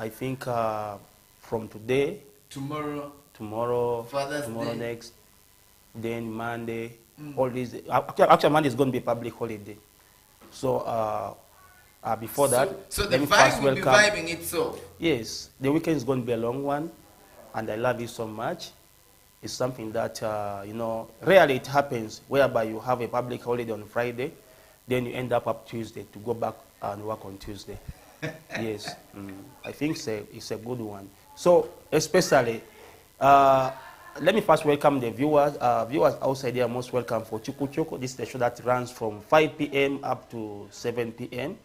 I think from today, tomorrow, tomorrow next, then Monday, all these. Actually, Monday is going to be a public holiday. So before that, so the vibe will be vibing itself. Yes, the weekend is going to be a long one, and I love it so much. It's something that rarely it happens, whereby you have a public holiday on Friday, then you end up Tuesday to go back and work on Tuesday. Yes, I think it's a good one. So especially, let me first welcome the viewers. Viewers outside there are most welcome for CHUKU CHUKU. This is the show that runs from 5 p.m. up to 7 p.m.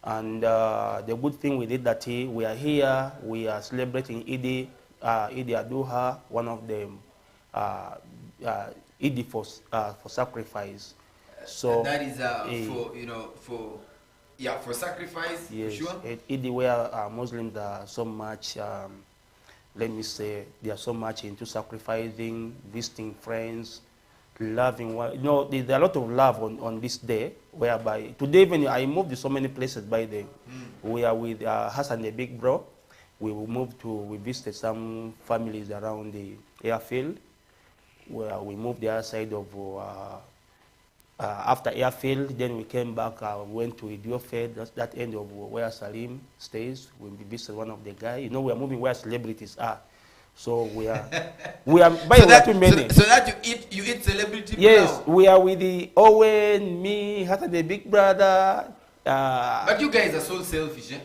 And the good thing with it that we are here, we are celebrating Eid Adha, one of the Eid for sacrifice. So that is for sacrifice. Yes, sure. Eid where Muslims are so much. Let me say, they are so much into sacrificing, visiting friends, loving one. There's a lot of love on this day, whereby today when I moved to so many places by the we are with Hassan the big bro. We visited some families around the airfield, where we moved the other side of after airfield, then we came back, went to Idiofed, that end of where Salim stays. We visited one of the guys. We are moving where celebrities are. So we are by so that, too many. So that you eat celebrity. Yes, we are with the Owen, me, Hassan the big brother. But you guys are so selfish, eh?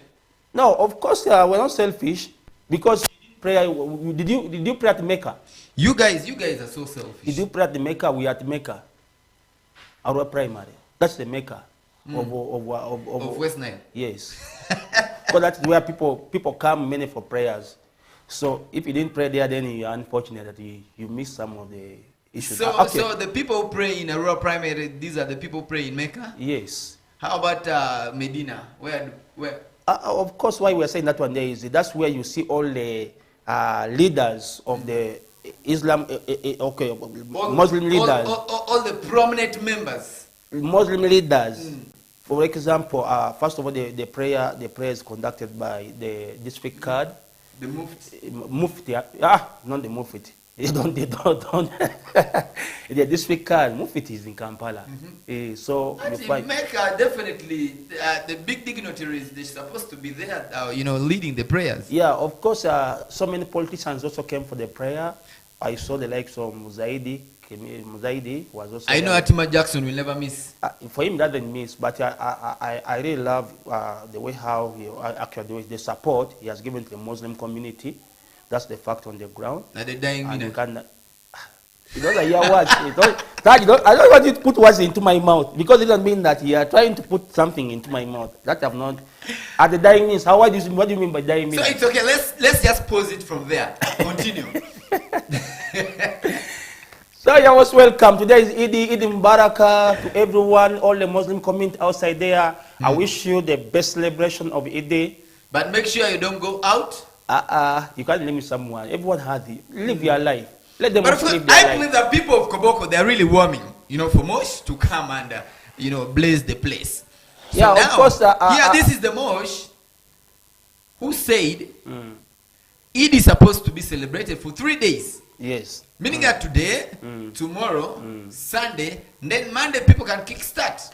No, of course we're not selfish, because prayer. Did you pray at Mecca? You guys are so selfish. Did you pray at the Mecca? We are at Mecca. Our primary. That's the Mecca of West Nile. Yes. So that's where people come many for prayers. So if you didn't pray there, then you're unfortunate that you miss some of the issues. So, so the people who pray in a rural primary, these are the people who pray in Mecca? Yes. How about Medina? Where? Of course, why we're saying that one there is that's where you see all the leaders of the Islam, Muslim leaders. All the prominent members. Muslim leaders. For example, first of all, the prayer is conducted by the district card. The Mufti. Mufti. Not the Mufti. They don't. The district card. Mufti is in Kampala. So in Mecca, definitely, the big dignitaries, they're supposed to be there, leading the prayers. Yeah, of course, so many politicians also came for the prayer. I saw the likes of Muzaidi. Muzaidi was also. I know Atima Jackson will never miss. For him, that doesn't miss. But I really love the way how he actually the support he has given to the Muslim community. That's the fact on the ground. Now the dying minute. You don't hear words. I don't want you to put words into my mouth, because it doesn't mean that you are trying to put something into my mouth. That have not. At the dying means, what do you mean by dying means? So it's okay. Let's just pause it from there. Continue. So you're most welcome. Today is Eid Mubarak to everyone, all the Muslim community outside there. I wish you the best celebration of Eid. But make sure you don't go out. You can't limit someone. Everyone has it. Live your life. Let them live their life. I believe that people of Koboko, they're really warming, for Mosh to come and, blaze the place. So yeah, now, of course. This is the Mosh who said Eid is supposed to be celebrated for 3 days. Yes. Meaning that today, tomorrow, Sunday, then Monday people can kickstart.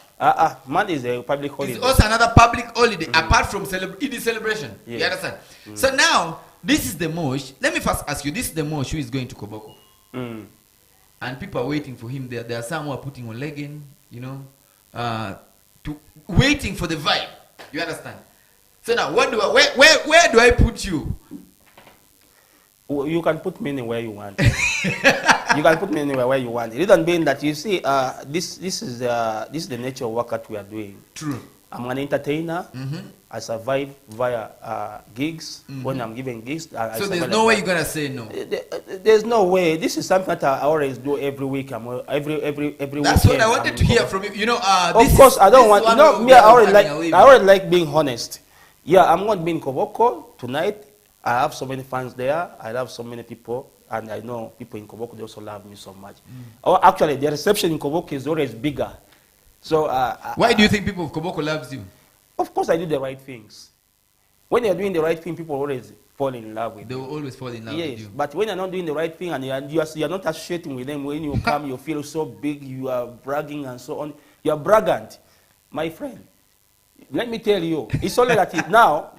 Monday is a public holiday. It's also another public holiday apart from Eid celebration. Yes. You understand? So now, this is the Mosh. Let me first ask you, this is the Mosh who is going to Koboko. And people are waiting for him there. There are some who are putting on legging, waiting for the vibe. You understand? So now, where do I put you? You can put me anywhere you want. You can put me anywhere where you want. It doesn't mean that, you see, this is the nature of work that we are doing. True. I'm an entertainer. I survive via gigs. When I'm giving gigs, so there's no way you're gonna say no. There's no way. This is something that I always do every week. Every That's weekend. what I wanted to hear from you. Of course, I don't want. Me. I already like being honest. Yeah, I'm going to be in Koboko tonight. I have so many fans there. I love so many people, and I know people in Koboko, they also love me so much. Actually, the reception in Koboko is always bigger. So why do you think people of Koboko loves you? Of course, I do the right things. When you're doing the right thing, people always fall in love with They you. will always fall in love with Yes, you. but when you're not doing the right thing and you're not associating with them, when you come, you feel so big, you are bragging and so on. You're braggant. My friend, let me tell you, it's only that now,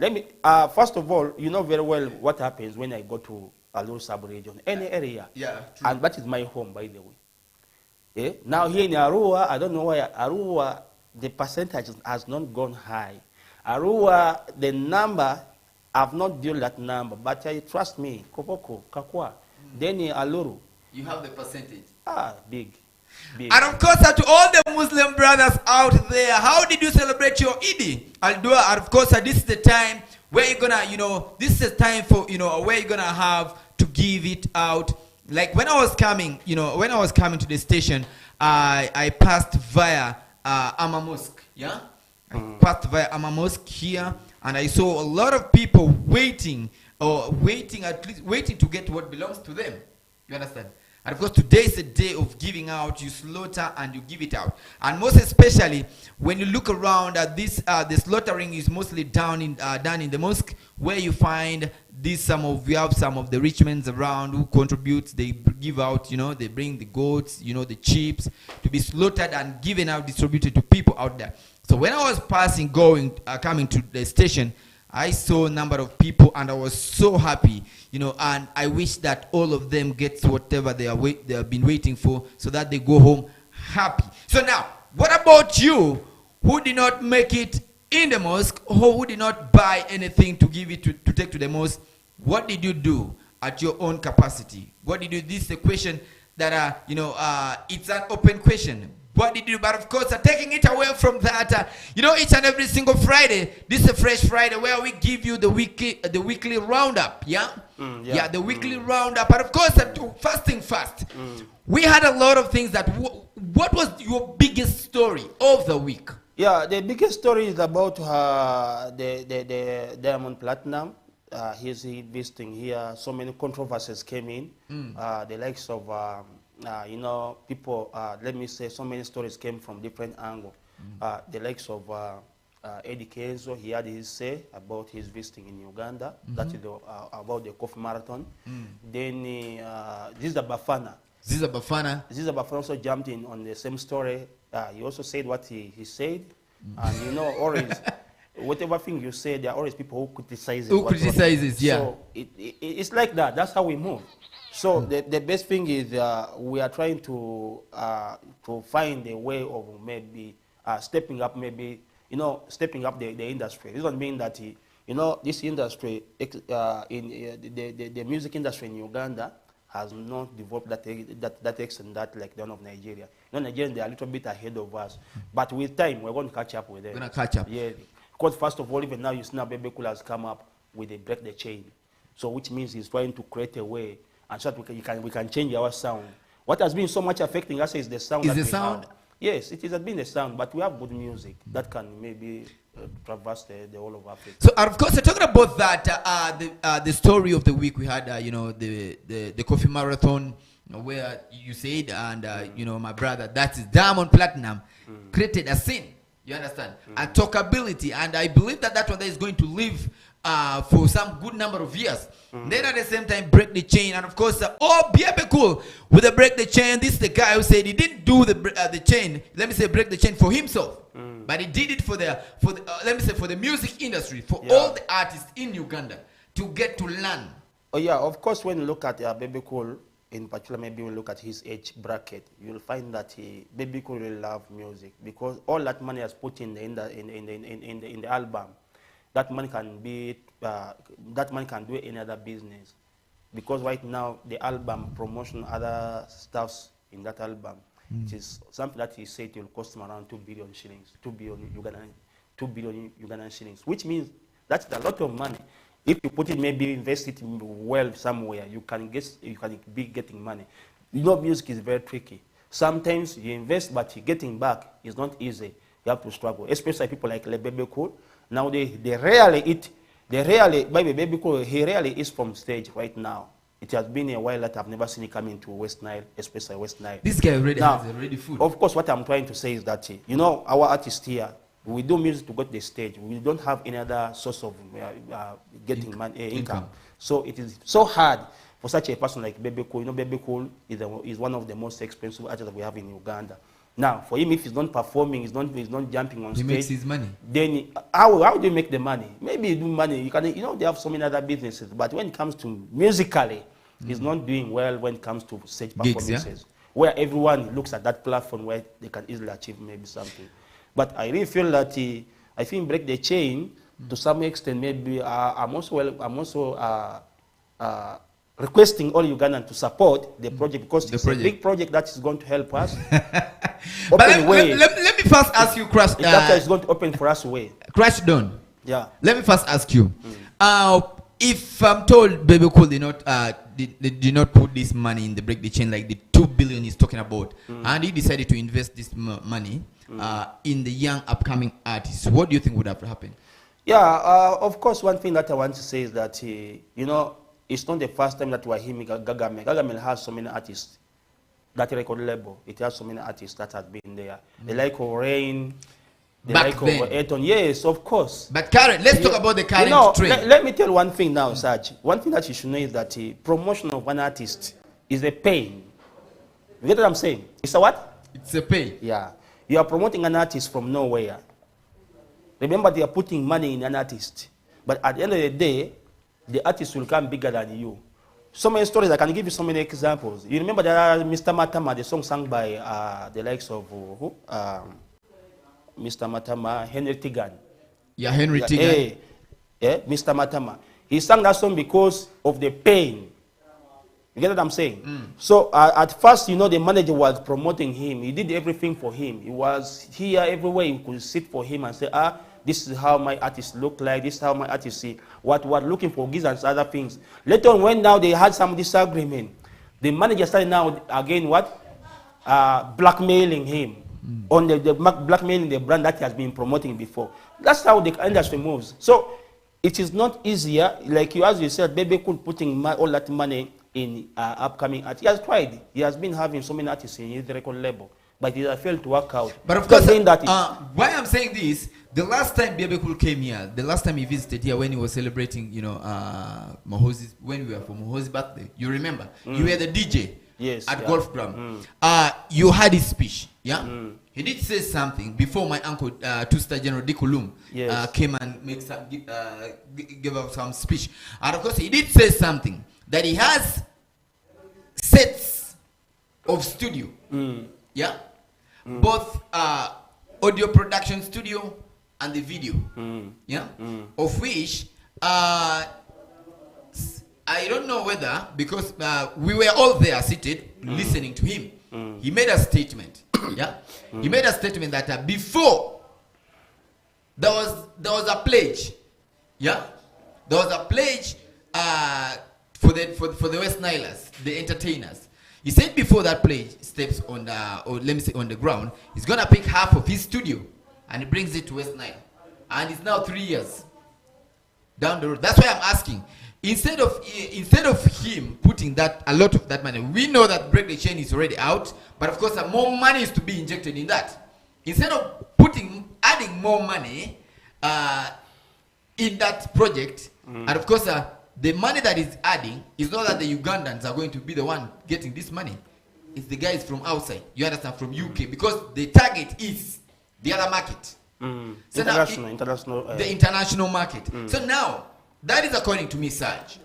first of all, you know very well what happens when I go to a low sub-region, any area. Yeah, true. And that is my home, by the way. Now here in Arua, I don't know why Arua, the percentage has not gone high. Arua, the number, I've not dealt that number, but trust me, Kopoko, Kakwa, then Aluru. You have the percentage. Big. And of course, to all the Muslim brothers out there, how did you celebrate your Eid al-Dua? And of course, this is the time where you're gonna, this is the time for, where you're gonna have to give it out. Like when I was coming, when I was coming to the station, I passed via Amma Mosque, yeah? I passed via Amma Mosque here, and I saw a lot of people waiting to get what belongs to them. You understand? And of course, today is a day of giving out. You slaughter and you give it out. And most especially, when you look around, the slaughtering is mostly done in the mosque, where you find we have some of the rich men around who contribute. They give out, they bring the goats, the sheep to be slaughtered and given out, distributed to people out there. So when I was coming to the station, I saw a number of people and I was so happy, and I wish that all of them get whatever they have been waiting for, so that they go home happy. So now, what about you who did not make it in the mosque, or who did not buy anything to give it to take to the mosque? What did you do at your own capacity? What did you do? This is a question that, it's an open question. What did you do? But of course, taking it away from that, each and every single Friday, this is a Fresh Friday where we give you the weekly roundup, yeah? The weekly roundup. And of course, fasting fast. We had a lot of things that, what was your biggest story of the week? Yeah, the biggest story is about the Diamond Platinum. He's visiting here. So many controversies came in. The likes of... people, let me say, so many stories came from different angles. The likes of Eddie Kenzo, he had his say about his visiting in Uganda. That is about the coffee marathon. Then Ziza Bafana also jumped in on the same story. He also said what he said. And always, whatever thing you say, there are always people who criticize it. Yeah. So it's like that. That's how we move. So the best thing is we are trying to find a way of maybe stepping up the industry. This doesn't mean that this industry the music industry in Uganda has not developed that extent that like the one of Nigeria. Nigeria, they are a little bit ahead of us, but with time we're going to catch up with them. We're going to catch up. Yeah, because first of all, even now you see now Baby Cool has come up with a break the chain, so which means he's trying to create a way. And so that we can change our sound. What has been so much affecting us is the sound. Have. Yes, it has been the sound, but we have good music that can maybe traverse the whole of Africa. So, of course, talking about that, the story of the week, we had, the coffee marathon, where you said, and, my brother, that is Diamond Platinum, created a scene, you understand, and talkability, and I believe that one is going to live for some good number of years. Then at the same time, break the chain. And of course, Baby Cool with the break the chain. This is the guy who said he didn't do the chain. Let me say break the chain for himself, but he did it for the music industry, for all the artists in Uganda to get to learn. Oh yeah, of course. When you look at Baby Cool in particular, maybe we look at his age bracket, you'll find that Baby Cool will love music because all that money has put in the album. That money can do any other business, because right now the album promotion, other stuffs in that album, it is something that he said will cost him around 2 billion shillings, 2 billion Ugandan shillings, which means that's a lot of money. If you put it, maybe invest it well somewhere, you can be getting money. Music is very tricky. Sometimes you invest, but getting back is not easy. You have to struggle, especially people like Baby Cool. Now they rarely eat. Baby Cool, he rarely is from stage right now. It has been a while that I've never seen him come into West Nile, especially West Nile. This guy already has food. Of course, what I'm trying to say is that, our artists here, We do music to go to the stage. We don't have any other source of getting income. So it is so hard for such a person like Baby Cool. You know, Baby Cool is one of the most expensive artists that we have in Uganda. Now, for him, if he's not performing, he's not jumping on stage. He makes his money. Then how do you make the money? Maybe you do money. You can, you know, they have so many other businesses. But when it comes to musically, he's not doing well when it comes to stage performances. Gigs, yeah? Where everyone looks at that platform where they can easily achieve maybe something. But I really feel that I think Break the Chain to some extent maybe I'm also requesting all Ugandans to support the project because it's a big project that is going to help us. But let me first ask you, Crash. It's going to open for us a way. Crash Don. Yeah. Let me first ask you. If I'm told Baby Cool did not put this money in the Break the Chain, like the 2 billion he's talking about, and he decided to invest this money in the young upcoming artists, what do you think would have happened? Yeah, of course, one thing that I want to say is that, you know, it's not the first time that we're hearing Gagamel. Gagamel has so many artists, that record label, it has so many artists that have been there. The like of Rain, the like of Eton, yes, of course. But current, let's talk about the current trend. Let me tell one thing now, Saj. One thing that you should know is that promotion of one artist is a pain. You get what I'm saying? It's a what? It's a pain. Yeah. You are promoting an artist from nowhere. Remember, they are putting money in an artist. But at the end of the day, the artist will come bigger than you. So many stories, I can give you so many examples. You remember that Mr. Matama, the song sung by the likes of Mr. Matama, Henry Tigan. Yeah, Henry Tigan. Mr. Matama. He sang that song because of the pain. You get what I'm saying? So at first, you know, the manager was promoting him. He did everything for him. He was here everywhere. You could sit for him and say, this is how my artists look like. This is how my artists see. What we're looking for, gigs and other things. Later on, when now they had some disagreement, the manager started now again what? Blackmailing him. On the blackmailing the brand that he has been promoting before. That's how the industry moves. So it is not easier, like you as you said, Baby Cool putting all that money in upcoming artists. He has tried. He has been having so many artists in his record label, but it has failed to work out. But of course, why I'm saying this, the last time Baby Cool came here, the last time he visited here when he was celebrating, you know, Mohozi's, when we were for Mohozi's birthday, you remember? You were the DJ at Golf Ground. You had his speech, yeah? He did say something before my uncle, 6thJun Dikulum, came and gave up some speech. And of course, he did say something that he has sets of studio, yeah, both audio production studio and the video, yeah, of which I don't know whether, because we were all there seated listening to him. He made a statement, yeah, he made a statement that before there was a pledge, yeah, there was a pledge for the West Nilers, the entertainers. He said before that pledge steps on the, or let me say on the ground, he's gonna pick half of his studio and he brings it to West Nile. And it's now 3 years down the road. That's why I'm asking. Instead of him putting that a lot of that money, we know that Break the Chain is already out, but of course more money is to be injected in that. Instead of adding more money in that project, and of course the money that is adding is not that the Ugandans are going to be the one getting this money. It's the guys from outside. You understand, from UK, because the target is the other market. So the international market. So now that is according to me, Sarge.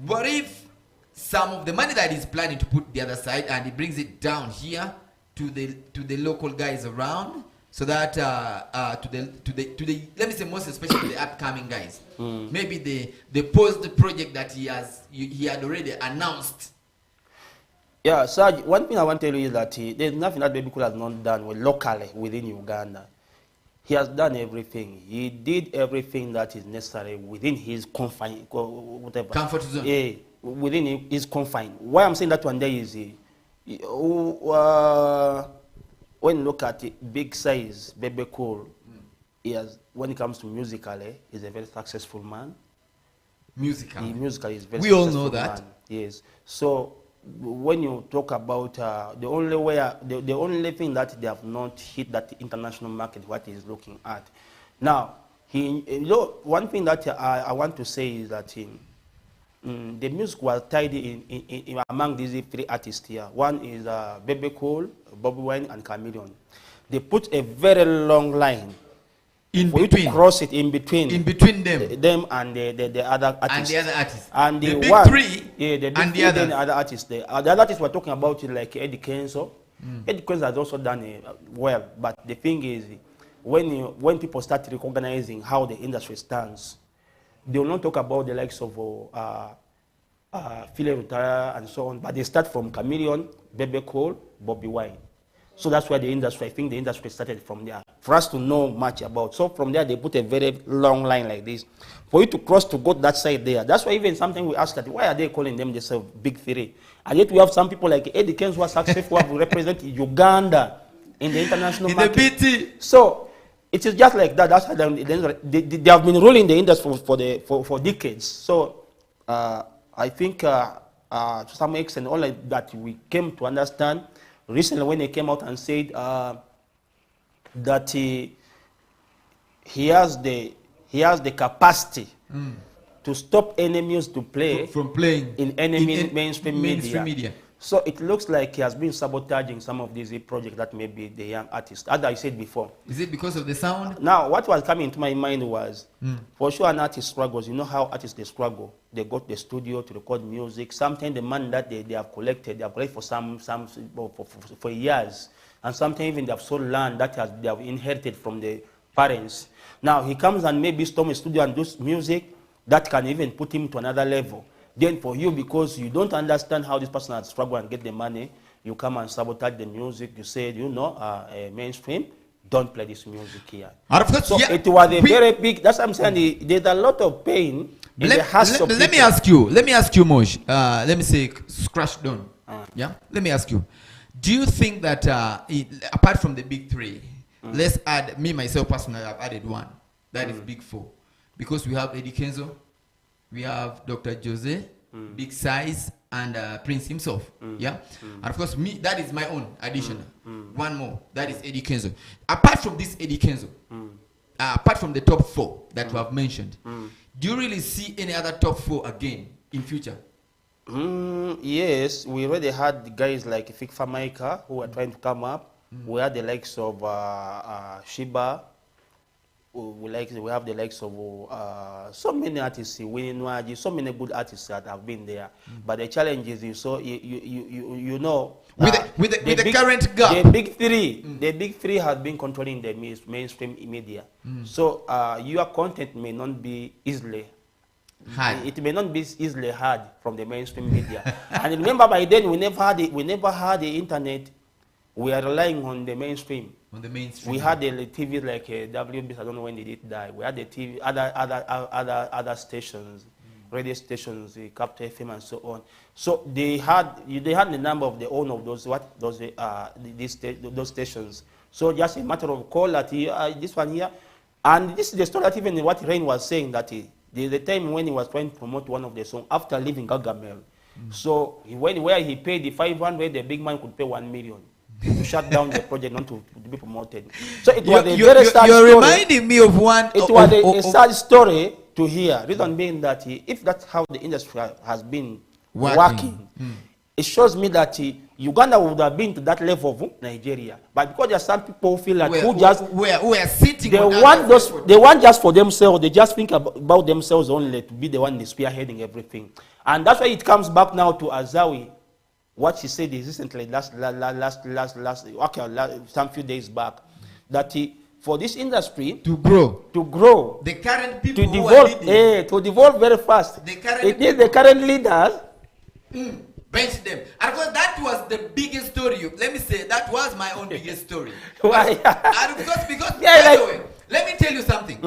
What if some of the money that he's planning to put the other side and he brings it down here to the local guys around, so that to the let me say most especially the upcoming guys, maybe they pause the project that he had already announced. Yeah, Sarge, one thing I want to tell you is that there's nothing that Baby Cool has not done locally within Uganda. He has done everything. He did everything that is necessary within his confine, whatever. Comfort zone. Yeah, within his confine. Why I'm saying that one day is, when you look at it, big size, Baby Cool, he has, when it comes to musically, he's a very successful man. Musically? Musically is very we all know that. Man. Yes. So when you talk about the only thing that they have not hit that international market, what he's looking at. Now, one thing that I want to say is that the music was tied in among these three artists here. One is Bebe Cool, Bobby Wine, and Chameleon. They put a very long line in for between. you to cross it in between them and the other artists. And the other artists. And the big three. Yeah, the big and three, the then the other artists. The other artists were talking about it, like Eddie Kenzo. Eddie Kenzo has also done well, but the thing is, when people start recognizing how the industry stands, they will not talk about the likes of Philly Rutara and so on, but they start from Chameleon, Bebe Cole, Bobby Wine. So that's why I think the industry started from there, for us to know much about. So from there, they put a very long line like this. For you to cross to go that side there. That's why even something we ask that, why are they calling them themselves Big Three? And yet we have some people like Eddie Kenzo who are successful, who represent Uganda in the international market. The BT. So it is just like that. That's how they have been ruling the industry for decades. So I think to some extent, all like that we came to understand recently when they came out and said that he has the capacity to stop any music to play from playing in any mainstream media. So it looks like he has been sabotaging some of these projects that maybe the young artists, as I said before. Is it because of the sound? Now, what was coming into my mind was, for sure an artist struggles. You know how artists, they struggle. They go to the studio to record music. Sometimes the money that they have collected for years. And sometimes even they have sold land that they have inherited from the parents. Now, he comes and maybe storm a studio and does music that can even put him to another level. Then for you, because you don't understand how this person has struggled and get the money, you come and sabotage the music. You say, mainstream, don't play this music here. So yeah, it was a very big, that's what I'm saying, there's a lot of pain in the hearts of people. Let me ask you, Mosh, let me say, scratch down. Yeah, let me ask you, do you think that, apart from the big three, let's add, me, myself, personally, I've added one, that is big four. Because we have Eddie Kenzo, we have Dr. Jose, Big Size, and Prince himself. Yeah? And of course, me, that is my own addition. One more, that is Eddie Kenzo. Apart from this Eddie Kenzo, apart from the top four that we have mentioned, do you really see any other top four again in future? Yes, we already had guys like Fikfa Maika who are trying to come up. We had the likes of Shiba. We have the likes of so many artists, so many good artists that have been there. But the challenge is, you know, with the current gap, the big three have been controlling the mainstream media. So your content may not be easily heard. It may not be easily heard from the mainstream media. And remember, by then we never had the internet. We are relying on the mainstream. We had the TV like WBS, I don't know when did it die. We had the TV, other stations, radio stations, Captain FM and so on. So they had the number of the owner of those stations. So just a matter of call that this one here, and this is the story that even what Rain was saying, that the time when he was trying to promote one of the songs after leaving Gargamel. So where he paid the 500, the big man could pay 1 million. To shut down the project, not to be promoted. So it was a very sad story. You're reminding me of one. It was a sad story to hear. Reason being that if that's how the industry has been working, it shows me that Uganda would have been to that level of Nigeria. But because there are some people who feel like who are sitting, they want just for themselves. They just think about themselves only, to be the one spearheading everything. And that's why it comes back now to Azawi. What she said is recently, some few days back, that for this industry to grow, the current people to devolve very fast. It needs the current leaders. Bench them. And of course, that was the biggest story. Let me say, that was my own biggest story. Why? because by the way, let me tell you something.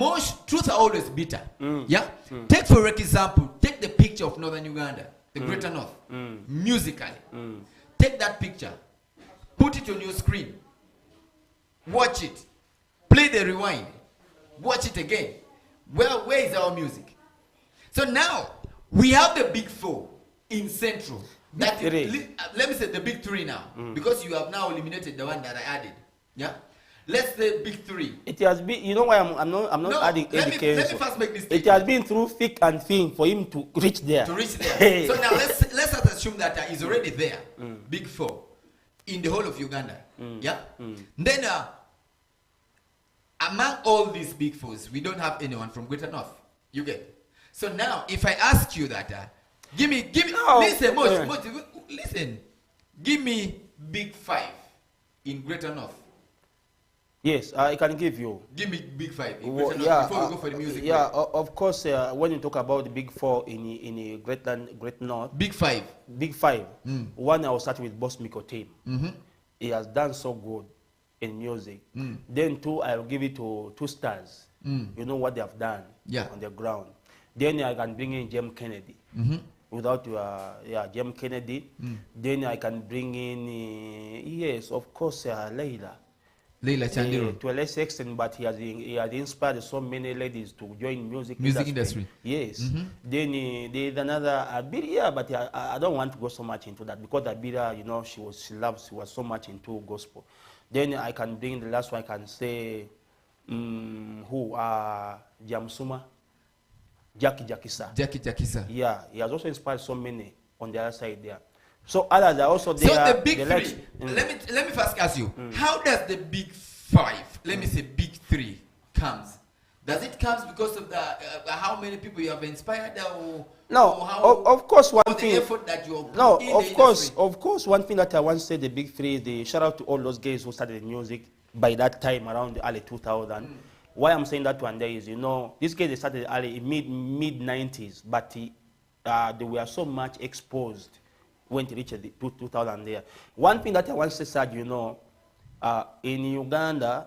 Most truths are always bitter. Yeah. Take for example, take the picture of Northern Uganda. The Greater North, musically. Take that picture, put it on your screen, watch it, play the rewind, watch it again. Well, where is our music? So now, we have the big four in Central. Let me say the big three now, because you have now eliminated the one that I added. Yeah. Let's say big three. It has been, you know why I'm not adding education. Let me first make this statement. It has been through thick and thin for him to reach there. To reach there. So now let's assume that he's already there. Big four in the whole of Uganda. Yeah. Then among all these big fours, we don't have anyone from Greater North. You get. So now, if I ask you that, give me. No. Listen. Give me big five in Greater North. Yes, I can give you. Give me big five in Well, Greater North before we go for the music. Yeah, of course. When you talk about the big four in Great North. Big five. Big five. One, I will start with Boss Mikotim. He has done so good in music. Then two, I'll give it to 2 stars. You know what they have done on the ground. Then I can bring in Jem Kennedy. Without Jem Kennedy. Then I can bring in yes, of course, Leila Chandiro. To a less extent, but he has inspired so many ladies to join music industry. Yes. Then there's another Abiria, but I don't want to go so much into that because Abiria, you know, she was so much into gospel. Then I can bring the last one. I can say Jamsuma, Jackie Jakisa. Yeah, he has also inspired so many on the other side there. So others are also there. So the big three. Let me first ask you, how does the big five, let me say big three, comes? Does it comes because of the how many people you have inspired, or of course one thing. The effort that you of course one thing that I want to say the big three. The shout out to all those guys who started music by that time around the early 2000. Why I'm saying that one day is, you know, these guys they started early mid 90s, but they were so much exposed when they reached the 2000 there. One thing that I want to say, you know, in Uganda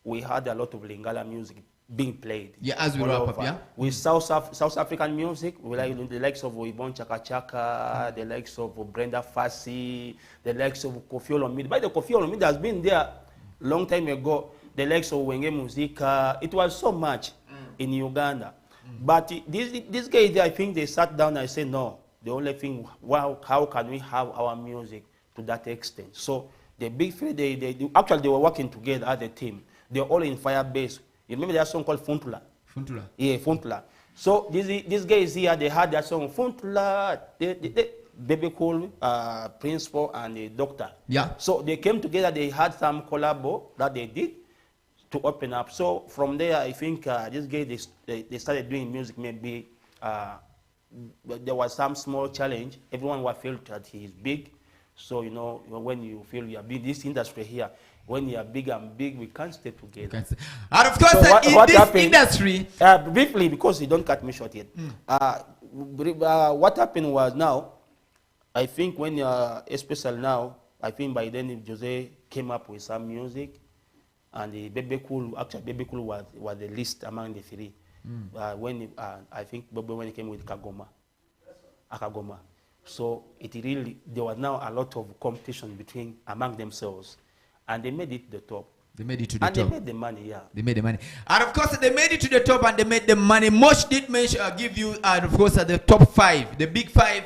we had a lot of Lingala music being played. Yeah, as we wrap up, yeah. With South African music, we like the likes of Ibon Chaka Chaka, the likes of Brenda Fassie, the likes of Kofi Olomide. By the Kofi Olomide has been there long time ago. The likes of Wenge Musica. It was so much in Uganda. But these guys, I think they sat down and said, no, the only thing, how can we have our music to that extent? So the big three, they were working together as a team. They're all in Firebase. You remember that song called Funtula? Funtula. Yeah, Funtula. So these guys here, they had that song, Funtula, Baby Cool, Principal, and the Doctor. Yeah. So they came together, they had some collabo that they did to open up. So from there, I think these guys, they started doing music. Maybe there was some small challenge. Everyone felt that he is big. So, you know, when you feel you are big, this industry here, when you are big and big, we can't stay together. And of course, so in this happened, industry... briefly, because you don't cut me short yet. What happened was now, I think when, especially now, I think by then Jose came up with some music, and the Baby Cool was the least among the three. When I think when he came with Akagoma. So it really, there was now a lot of competition among themselves. And they made it to the top. They made it to the top. And they made the money, yeah. They made the money. And of course, they made it to the top and they made the money. Mosh did mention, give you, and of course, the top five, the big five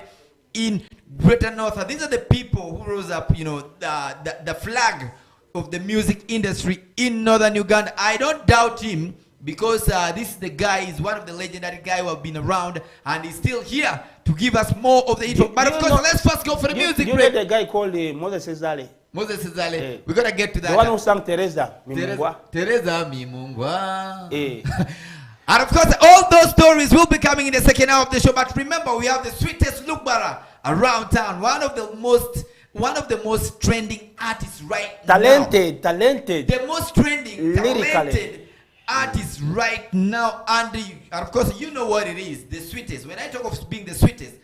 in Greater North. These are the people who rose up, you know, the flag of the music industry in Northern Uganda. I don't doubt him, because this is the guy, is one of the legendary guys who have been around, and he's still here to give us more of the intro. But of course, let's first go for the music break. You know the guy called Moses Cesare? Moses Cesare. We're going to get to that. The one who sang Teresa Mimungwa. Teresa Mimungwa. And of course, all those stories will be coming in the second hour of the show. But remember, we have the sweetest Lukbara around town. One of the most trending artists right now. Talented. The most trending, talented artist right now, and of course you know what it is, the sweetest. When I talk of being the sweetest,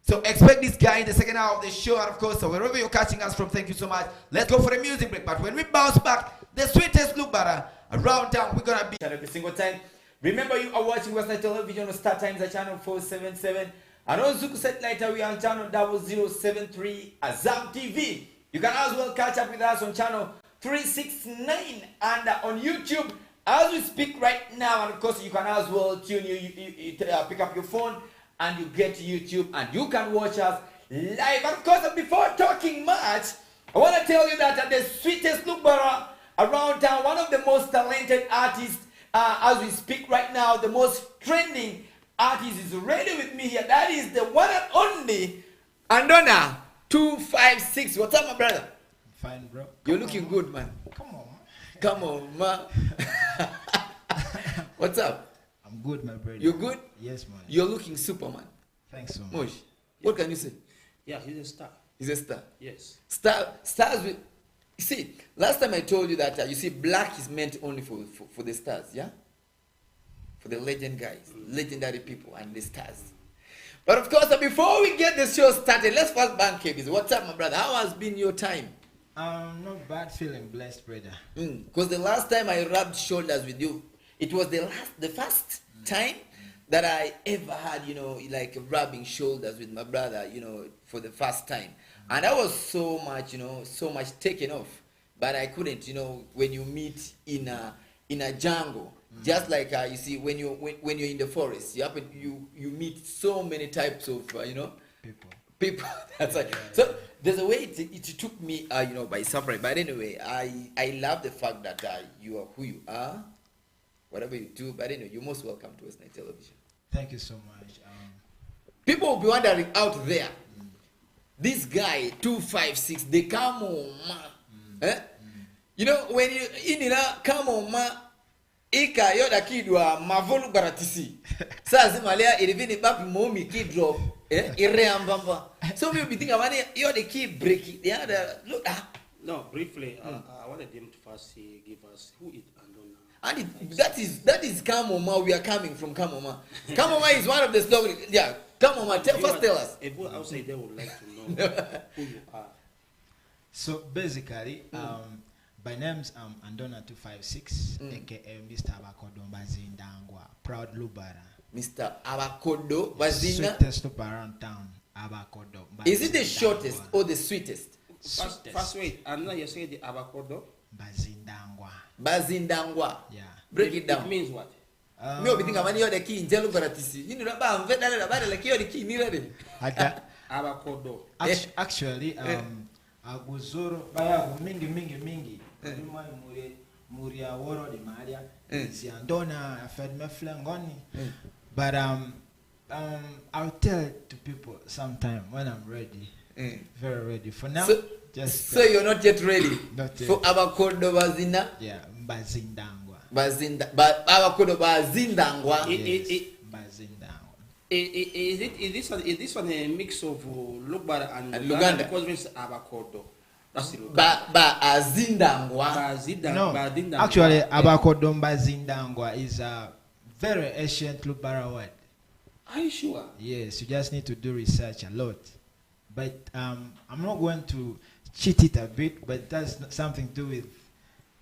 so expect this guy in the second hour of the show. And of course, so wherever you're catching us from, thank you so much. Let's go for a music break. But when we bounce back, the sweetest look better around town, we're gonna be every single time. Remember, you are watching Western Television on Star Times at channel 477, and on CHUKU Satellite we are on channel 0073 Azam TV. You can as well catch up with us on channel 369 and on YouTube as we speak right now. And of course, you can as well tune you pick up your phone and you get to YouTube and you can watch us live. And of course, before talking much, I want to tell you that the sweetest Lubara around town, one of the most talented artists as we speak right now, the most trending artist is ready with me here. That is the one and only Andona 256. What's up, my brother? Fine, bro. You're looking good, man. Come on. Come on, man. What's up? I'm good, my brother. You good? Yes, man. You're looking Superman. Thanks so much. Mosh, what can you say? Yeah, he's a star. He's a star. Yes. Stars with. You see, last time I told you that you see, black is meant only for the stars, yeah? For the legend guys, legendary people, and the stars. But of course, before we get the show started, let's first bank KBs. What's up, my brother? How has been your time? Not bad, feeling blessed, brother. Because the last time I rubbed shoulders with you, it was the first time that I ever had, like rubbing shoulders with my brother, for the first time. And I was so much taken off. But I couldn't, when you meet in a jungle, just like you see when you're in the forest, you meet so many types of people. That's right. So there's a way it took me by surprise. But anyway, I love the fact that you are who you are, whatever you do. But anyway, you're most welcome to West Night Television. Thank you so much. People will be wondering out there, this guy 256, they come on, man. When you in come on, man. Ika yoda kidwa mavolu baratisi. Sasa malia ilivini bapi momi kid drop ire ambamba. So we be thinking about you're the key break it. The other look No, briefly, I wanted them to first give us who is Andona. And that is Kamoma. We are coming from Kamoma. Kamoma is one of the slogans. Yeah, Kamoma. First tell us. If outside they would like to know who you are. So basically, by name's Andona 256, aka Mr. Abakodo Bazindangwa, proud Lubara. Mr. Abakodo Bazinda. Sweetest loop around town, Abakodo. Is it the shortest or the sweetest? First wait, and now you say the Abakodo. Bazindangwa. Bazindangwa. Yeah. Break it down. It means what? Me obitinga mani yo the key in jelu baratisi. You know ba mveda le ba le key yo the key ni ready. Abakodo. Actually, aguzuru baya mingi. Muria woro di Maria. Andona afed me flangoni. But I'll tell to people sometime when I'm ready. Very ready. For now, so you're not yet ready. Not yet. For Abakodo Bazinda? Yeah, Bazindangwa. Abakodo Bazindangwa. Bazindangwa. Is this one a mix of Lugbar and Luganda? Because it's Abakodo. That's it. Bazindangwa. No, actually, Abakodo Bazindangwa is a very ancient Lubara word. Are you sure? Yes, you just need to do research a lot. But I'm not going to cheat it a bit, but it has something to do with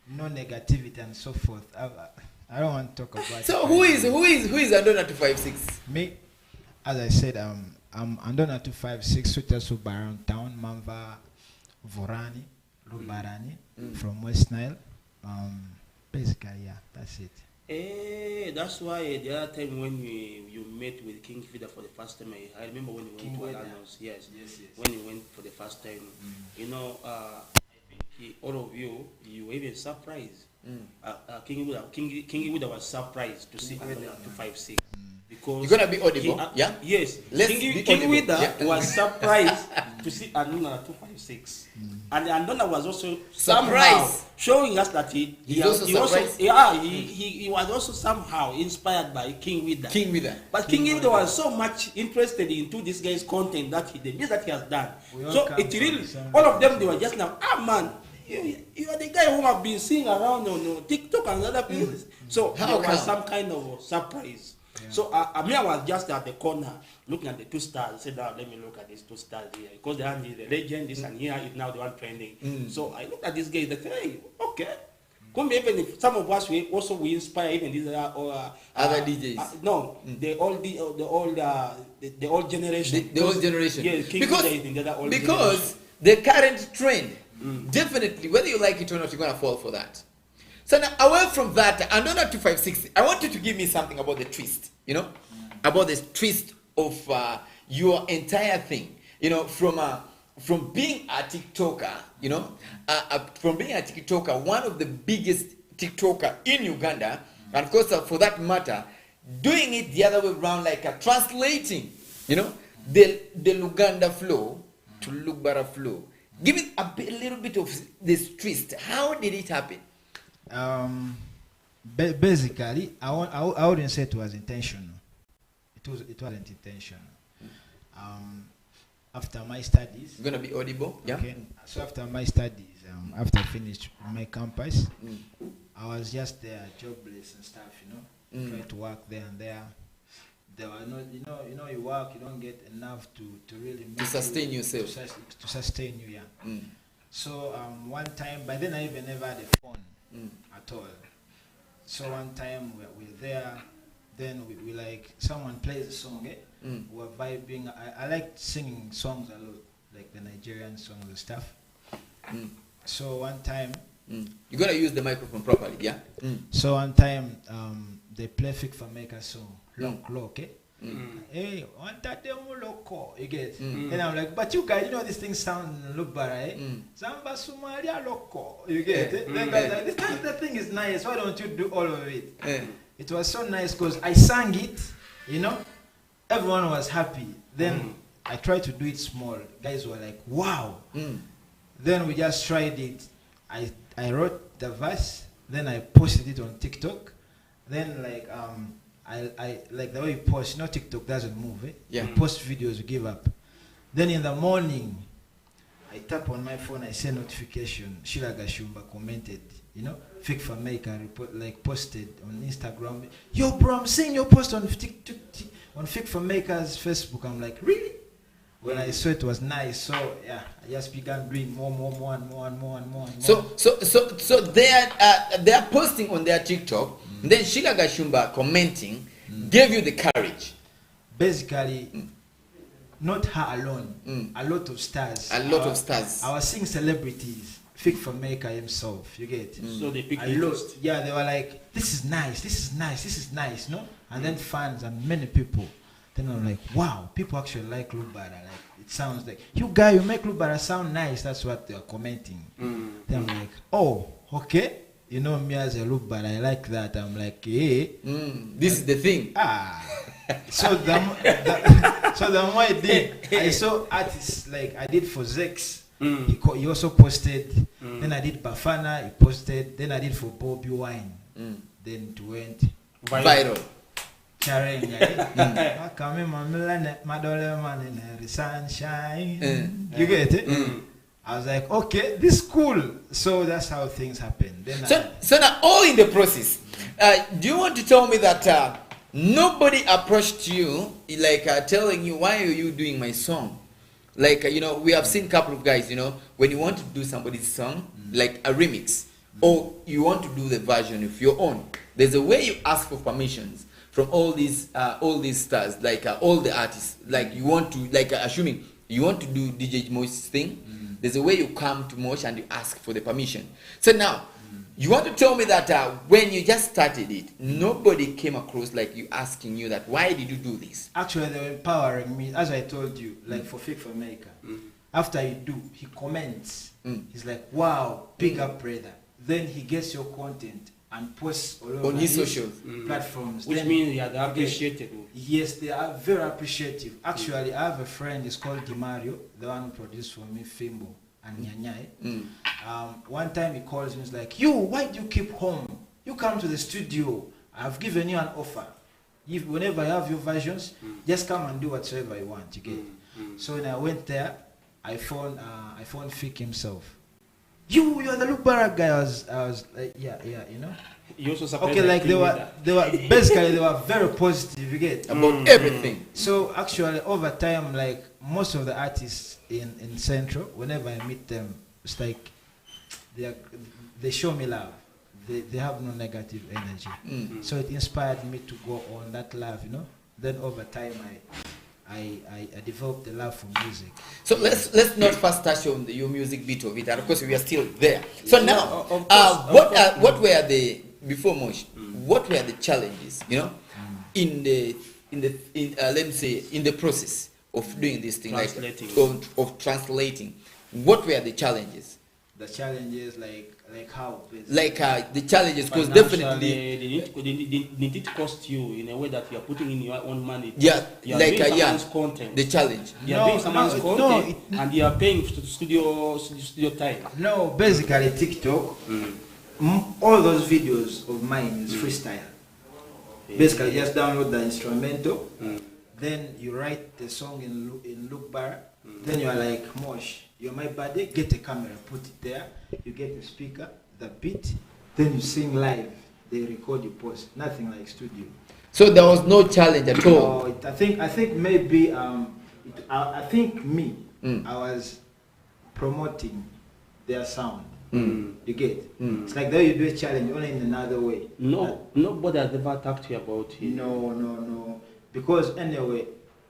no negativity and so forth. I don't want to talk about it. So who is Andona 256? Me, as I said, I'm Andona 256, sweetest of around town, Mamva Vorani, Lubarani, from West Nile. Basically, yeah, that's it. That's why the other time when you met with King Vida for the first time, I remember when you went to Alanos. Yes. When you went for the first time, I think all of you were even surprised. King Vida was surprised to see Andona 256. Because you're gonna be audible, yeah? Yes. King Vida was surprised to see Andona 256, and Andona was also somehow showing us that he was also somehow inspired by King Vida. But King Vida was so much interested into this guy's content that the music that he has done. So it really, all of them, they were just now, man, you are the guy who have been seeing around on TikTok and other places. So there was some kind of surprise. Yeah. So Amir was just at the corner looking at the two stars. He said, let me look at these two stars here. Because the legend, this and here is now the one trending. So I looked at this guy, they said, hey, okay. Come even if some of us we inspire even these other DJs. No, the old generation. The old generation. Yeah, because the current trend, definitely, whether you like it or not, you're gonna fall for that. So now, away from that, Andona 256, I want you to give me something about the twist, about the twist of your entire thing. you know, from being a TikToker, you know, from being a TikToker, one of the biggest TikToker in Uganda, and of course, for that matter, doing it the other way around, like translating, you know, the Luganda flow to Lugbara flow. Give it a little bit of this twist. How did it happen? Basically, I wouldn't say it was intentional. It wasn't intentional. After my studies, You're gonna be audible, yeah. Okay. So after my studies, after I finished my campus, I was just there, jobless and stuff, you know, trying to work there and there. There were no, you know, you work, you don't get enough to really make sustain yourself. To sustain you, yeah. So one time, by then I even never had a phone at all. So one time we're there, then we like, someone plays a song, we're vibing. I like singing songs a lot, like the Nigerian songs and stuff. So one time, you gotta use the microphone properly, yeah. So one time, they play Fik for Maker song, Loco, okay? Hey, want that demo loco, you get? And I'm like, but you guys, you know this thing sound look bad, eh? Samba Somalia loco, you get it? Then guys like, that thing is nice, why don't you do all of it? It was so nice because I sang it, you know? Everyone was happy. Then I tried to do it small. Guys were like, wow. Then we just tried it. I wrote the verse, then I posted it on TikTok. Then like I like the way you post, you know, TikTok doesn't move, eh? Yeah. You post videos, you give up. Then in the morning, I tap on my phone, I see notification. Shilaga Shumba commented, you know, Fik for Maker report, like posted on Instagram. Yo, bro, I'm seeing your post on TikTok, on Fik for Maker's Facebook. I'm like, really? When I saw it was nice, so yeah, I just began doing more and more. So they're posting on their TikTok. Then Shilaga Shumba commenting gave you the courage. Basically, not her alone. A lot of stars. A lot of stars. I was seeing celebrities. Fik for Maker himself. You get? So they picked interest. Yeah, they were like, this is nice, no? And then fans and many people. Then I'm like, wow, people actually like Lubara. Like, it sounds like, you guys, you make Lubara sound nice. That's what they're commenting. Then I'm like, oh, okay. You know me as a Lubara, I like that. I'm like, hey. This is the thing. So the more I did, I saw artists, like I did for Zex. He also posted. Then I did Bafana, he posted. Then I did for Bobby Wine. Then it went viral. I come in my dollar man in the sunshine. You get it? I was like, okay, this is cool. So that's how things happen. Then so now, all in the process, do you want to tell me that nobody approached you, like telling you, why are you doing my song? Like, you know, we have seen a couple of guys, you know, when you want to do somebody's song, like a remix, or you want to do the version of your own, there's a way you ask for permissions from all these stars, like all the artists. Like you want to, like assuming you want to do DJ Mosh's thing, there's a way you come to Mosh and you ask for the permission. So now, you want to tell me that when you just started it, nobody came across like you asking you that, why did you do this? Actually, they were empowering me, as I told you, like for Fik for Maker. After you do, he comments. He's like, wow, big up, brother. Then he gets your content and posts all over on his social platforms. Which then, means they are appreciated. Yes, they are very appreciative. Actually, I have a friend, he's called DiMario, the one who produced for me Fimbo and Nyanyai. One time he calls me, he's like, you, why do you keep home? You come to the studio. I've given you an offer. Whenever you have your versions, just come and do whatsoever you want. You get. So when I went there, I found Fik himself. You're the Lubara guy. I was like, yeah, you know. You also okay, like they were basically they were very positive. You get about everything. So actually, over time, like most of the artists in Central, whenever I meet them, it's like they show me love. They have no negative energy. So it inspired me to go on that love, you know. Then over time, I developed the love for music. So let's not first touch on your music bit of it, and of course we are still there. So now, what were the before Mosh? What were the challenges, you know, in let me say in the process of doing this thing, Translating. of translating. What were the challenges? The challenges, like how? The challenges, because definitely they need to cost you in a way that you are putting in your own money. Yeah, you are doing someone's content. the challenge. You are doing someone's content, and you are paying studio time. No, basically TikTok. All those videos of mine is freestyle. Basically, just download the instrumental, then you write the song in Look Bar. Then you are like, Mosh, you're my buddy, get a camera, put it there, you get the speaker, the beat, then you sing live, they record, you post. Nothing like studio. So there was no challenge at all? I think maybe, I think I was promoting their sound. You get? It's like that you do a challenge only in another way. No, nobody has ever talked to you about it. No. Because anyway,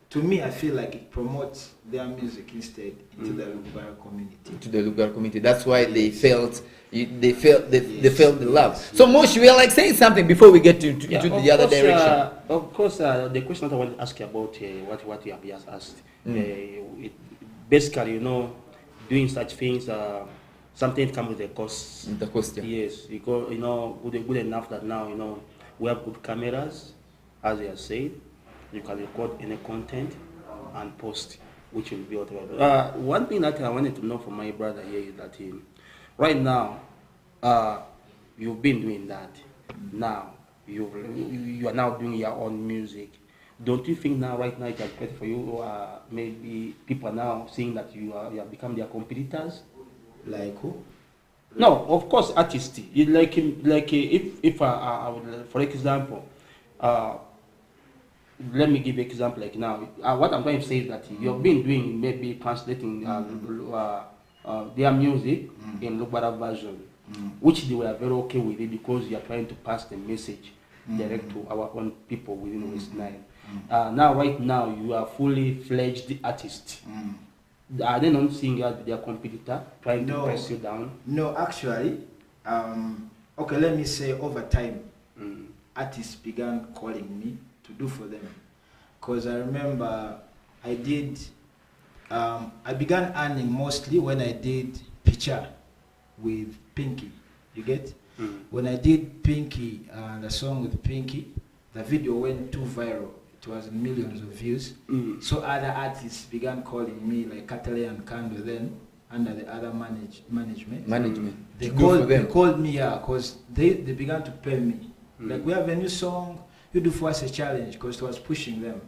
to me, I feel like it promotes their music instead into the Lugara community. To the Lugara community. That's why they felt the love. So Mosh, we are like saying something before we get into the other direction. Of course, the question that I want to ask you about what you have just asked. Basically, doing such things, something comes with a cost. The cost, yeah. Yes, because good enough that now we have good cameras, as you have said. You can record any content and post, which will be whatever. One thing that I wanted to know from my brother here is that right now, you've been doing that. Now, you are now doing your own music. Don't you think right now it is better for you? Maybe people are now seeing that you have become their competitors. Like who? No, of course, artists. If I would, for example, let me give you an example. Like now, what I'm trying to say is that you've been doing maybe translating their music in Lugbara version, which they were very okay with it because you are trying to pass the message direct to our own people within West Nile. Right now, you are fully fledged artist. Are they not seeing you as their competitor, trying to press you down? No, actually, okay, let me say over time, artists began calling me to do for them. Because I remember I began earning mostly when I did Picture with Pinky. You get? When I did Pinky, the song with Pinky, the video went too viral. It was millions of views. So other artists began calling me, like Katale and Kando then, under the other management. They called me, because they began to pay me. Like, we have a new song, you do for us a challenge, because it was pushing them.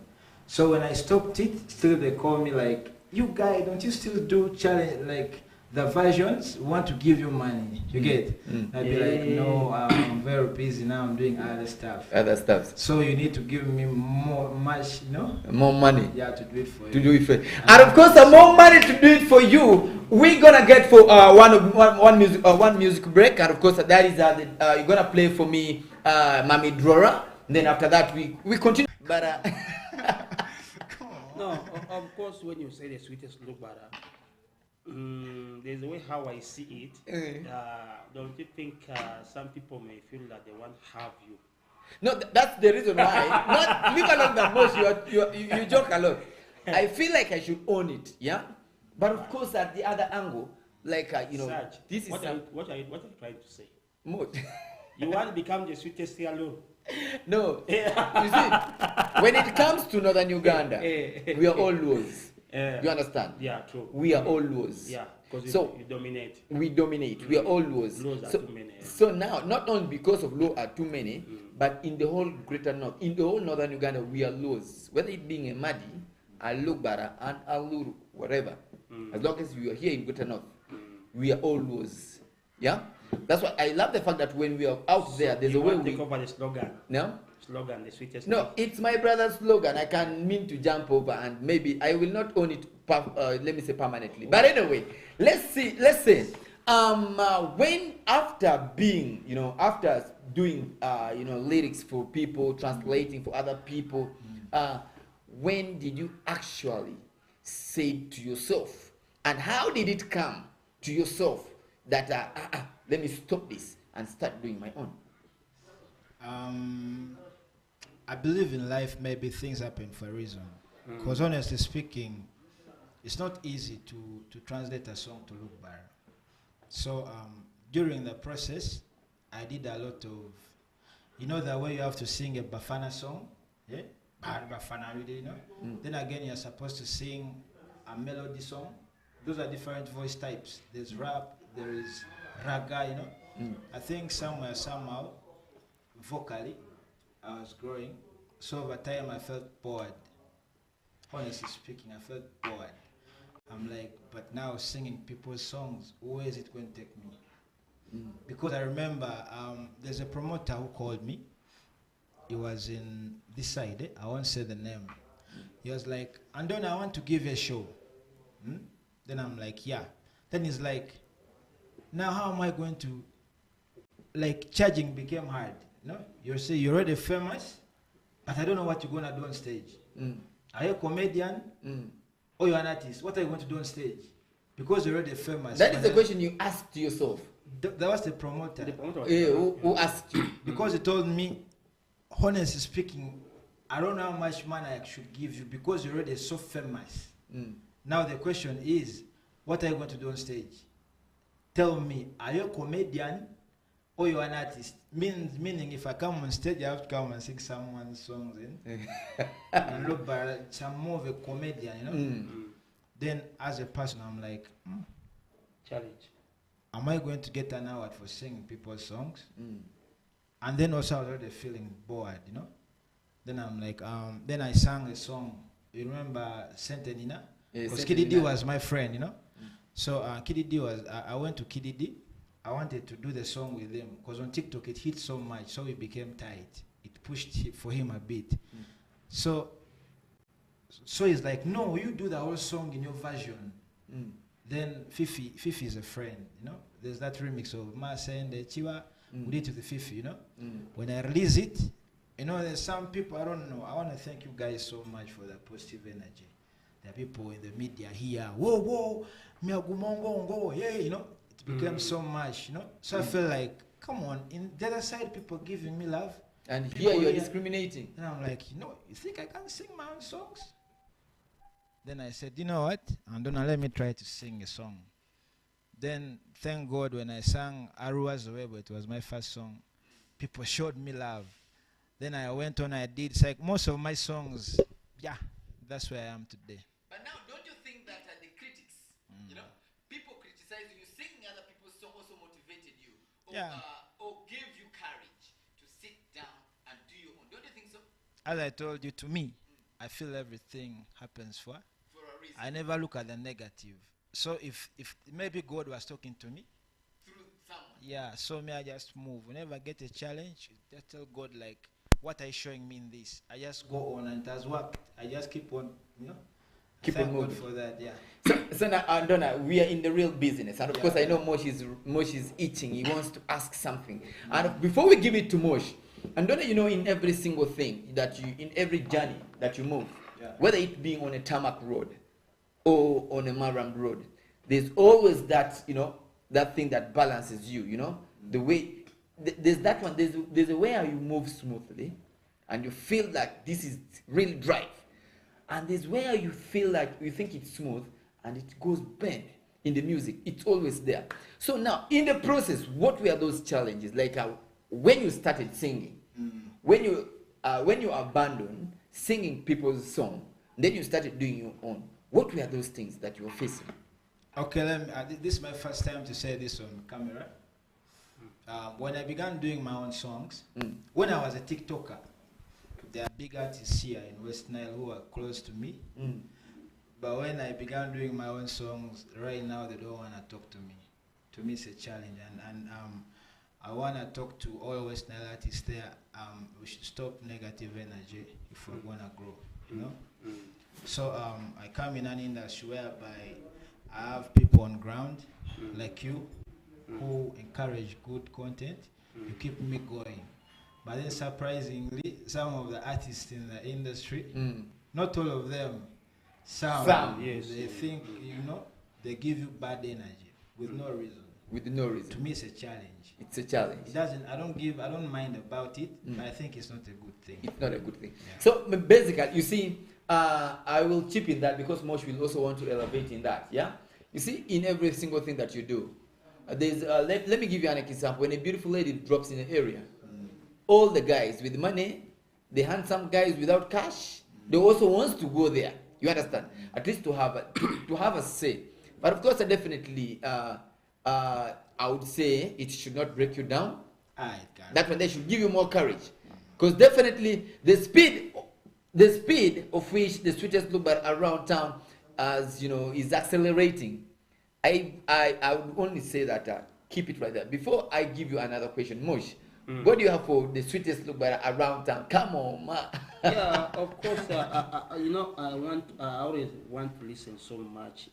So when I stopped it, still they call me like, you guys, don't you still do challenge, like the versions, we want to give you money, you get? I'd be like, no, I'm very busy now, I'm doing other stuff. So you need to give me more money. Yeah, to do it for you. And of course, the more money to do it for you, we're gonna get for one music break, and of course that is you're gonna play for me Mami Drora. Then after that we continue. But no, of course, when you say the sweetest look, but there's a way how I see it. Don't you think some people may feel that they want to have you? No, that's the reason why. Not leave alone the most. You joke a lot. I feel like I should own it, yeah. But of course, at the other angle, like Serge, this is what are you trying to say? More. You want to become the sweetest here alone? No. You see, when it comes to Northern Uganda, we are all lose. You understand? Yeah, true. We are all lose. Yeah, because you dominate. We dominate. We are all lose. Laws are too many. So now, not only because of law are too many, but in the whole greater north, in the whole Northern Uganda, we are lose. Whether it being a Madi, a Lugbara, and a Luru, whatever. As long as we are here in greater north, we are all lose. Yeah? That's why I love the fact that when we are out there, there's a way we take over the slogan. No? Slogan, the sweetest. No, it's my brother's slogan. I can mean to jump over, and maybe I will not own it. Let me say permanently. But anyway, let's say, when after being, after doing, lyrics for people, translating for other people, when did you actually say to yourself, and how did it come to yourself that let me stop this and start doing my own? I believe in life maybe things happen for a reason. Because honestly speaking, it's not easy to translate a song to look better. So during the process, I did a lot of, the way you have to sing a Bafana song, yeah? Bafana, really, Then again, you're supposed to sing a melody song. Those are different voice types. There's rap, there is raga, I think somewhere, somehow, vocally, I was growing. So over time, I felt bored. Honestly speaking, I felt bored. I'm like, but now singing people's songs, where is it going to take me? Because I remember there's a promoter who called me. He was in this side, I won't say the name. He was like, Andona, I want to give you a show. Then I'm like, yeah. Then he's like, now how am I going to, like, charging became hard. You say you're already famous, but I don't know what you're going to do on stage. Are you a comedian? Or you're an artist? What are you going to do on stage? Because you're already famous. That is the question you asked yourself. That was the promoter. Who asked you? Because he told me, honestly speaking, I don't know how much money I should give you because you're already so famous. Now the question is, what are you going to do on stage? Tell me, are you a comedian or you're an artist? Meaning if I come on stage, I have to come and sing someone's songs and look like some more of a comedian, Then as a person, I'm like, Challenge. am I going to get an award for singing people's songs? And then also I was already feeling bored, Then I'm like, then I sang a song. You remember Sentenina? Because Kiddy D was my friend, So Kiddy D was, I went to Kiddy D. I wanted to do the song with him because on TikTok it hit so much, so we became tight. It pushed for him a bit. So he's like, no, you do the whole song in your version. Then Fifi is a friend, There's that remix of Masa and Chiwa, we did to the Fifi, When I release it, there's some people, I don't know. I want to thank you guys so much for the positive energy. There are people in the media here, whoa, miagumongo, yeah, It became so much, So I feel like, come on, in the other side, people giving me love. And here you're discriminating. And I'm like, you think I can sing my own songs? Then I said, you know what? Andona, let me try to sing a song. Then, thank God, when I sang Arua's Webo, it was my first song, people showed me love. Then I went on, I did, it's like most of my songs, yeah, that's where I am today. But now, don't you think that the critics, people criticize you, singing other people's songs also motivated you, or gave you courage to sit down and do your own? Don't you think so? As I told you, to me, I feel everything happens for a reason. I never look at the negative. So if maybe God was talking to me, through someone. Yeah, so me I just move. Whenever I get a challenge, just tell God like, what are you showing me in this? I just go on and it has worked. I just keep on, Keep on moving. God for that, yeah. So now, Andona, we are in the real business, and of course I know Mosh is itching. He wants to ask something, and before we give it to Mosh, Andona, in every single thing that in every journey that you move, whether it being on a tarmac road or on a maram road, there's always that that thing that balances you. The way there's that one. There's a way how you move smoothly, and you feel like this is really drive. And there's where you feel like you think it's smooth and it goes bend in the music. It's always there. So now, in the process, what were those challenges? Like when you started singing, when you abandoned singing people's song, then you started doing your own. What were those things that you were facing? Okay, this is my first time to say this on camera. When I began doing my own songs, when I was a TikToker, there are big artists here in West Nile who are close to me. But when I began doing my own songs, right now they don't want to talk to me. To me, it's a challenge. And I want to talk to all West Nile artists there. We should stop negative energy if we're going to grow, So I come in an industry whereby I have people on ground like you who encourage good content. You keep me going. But then surprisingly, some of the artists in the industry, not all of them, some yes, they think, they give you bad energy with no reason. With no reason. To me, it's a challenge. It's a challenge. I don't mind about it, but I think it's not a good thing. It's not a good thing. Yeah. So basically, you see, I will chip in that because Mosh will also want to elevate in that. Yeah, you see, in every single thing that you do, there's let me give you an example. When a beautiful lady drops in an area, all the guys with money, the handsome guys without cash, they also wants to go there. You understand? At least to have to have a say. But of course, I definitely I would say it should not break you down. That's why they should give you more courage, because definitely the speed of which the sweetest bluebird around town, as you know, is accelerating. I would only say that keep it right there. Before I give you another question, Mosh, what do you have for the sweetest bluebird around town? Come on, man. Yeah, of course. You know, I always want to listen so much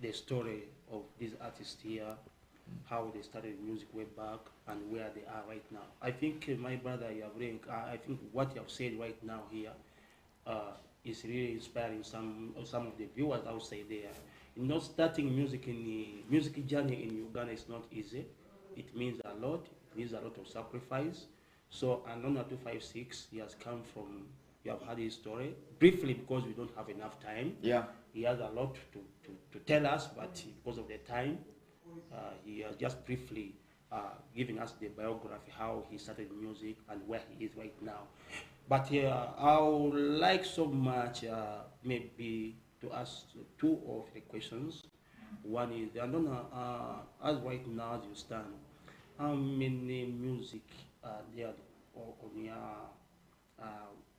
the story of these artists here, how they started music way back and where they are right now. I think my brother, I think what you have said right now here is really inspiring some of the viewers outside there. You know, starting music in the music journey in Uganda is not easy. It means a lot. It needs a lot of sacrifice. So, and on 256, he has come from. You have heard his story briefly because we don't have enough time. Yeah, he has a lot to tell us, but because of the time, he has just briefly giving us the biography, how he started music and where he is right now. But I would like so much maybe to ask two of the questions. One is, I don't know, as right now as you stand, how many music there on your,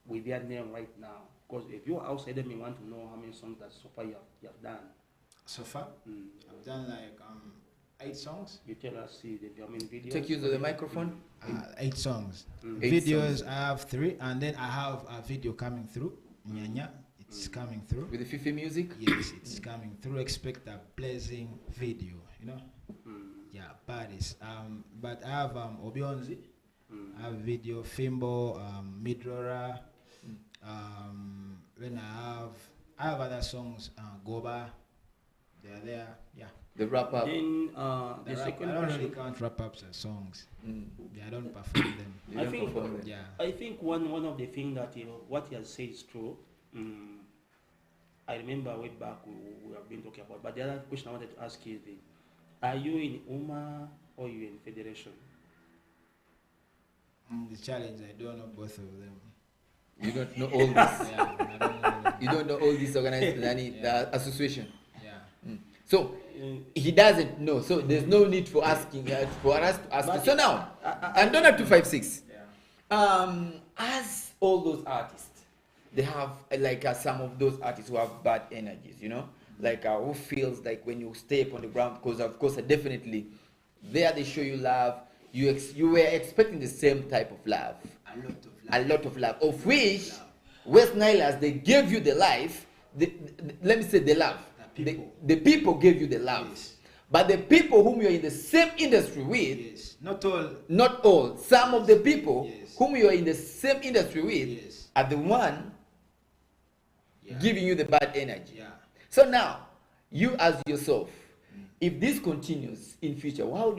with their name right now? Because if you're outside them, you want to know how many songs that so far you have done. So far, I've done like 8 songs. You tell us, see how many videos. Take use of the microphone. 8 songs. 8 Videos, songs. I have 3, and then I have a video coming through. Nyanya, it's coming through. With the Fifi music? Yes, it's coming through. Expect a blazing video, you know? Yeah, bodies. But I have Obionzi, I have video, Fimbo, Midrora, then I have other songs, Goba, they're there, yeah. The wrap up. Then The I don't really count wrap-ups as songs. Yeah, I don't perform them. Yeah. I think one of the things that what he has said is true. I remember way back we have been talking about. But the other question I wanted to ask you is, are you in UMA or you in Federation? The challenge, I don't know both of them. You don't know all this. Yeah, I don't know them. You don't know all these organized Yeah. association. Yeah. So he doesn't know. So there's no need for asking for us to ask. So now, and Donor 256. Yeah. As all those artists, they have like some of those artists who have bad energies, you know, like who feels like when you stay up on the ground, because of course definitely there they show you love. You were expecting the same type of love. A lot of love, of which West Nilers, they gave you the life. Let me say the love. The people gave you the love. Yes. But the people whom you're in the same industry with, Yes. not all, some of the people Yes. whom you are in the same industry with Yes. are the one giving you the bad energy. Yeah. So now, you as yourself, if this continues in future, how are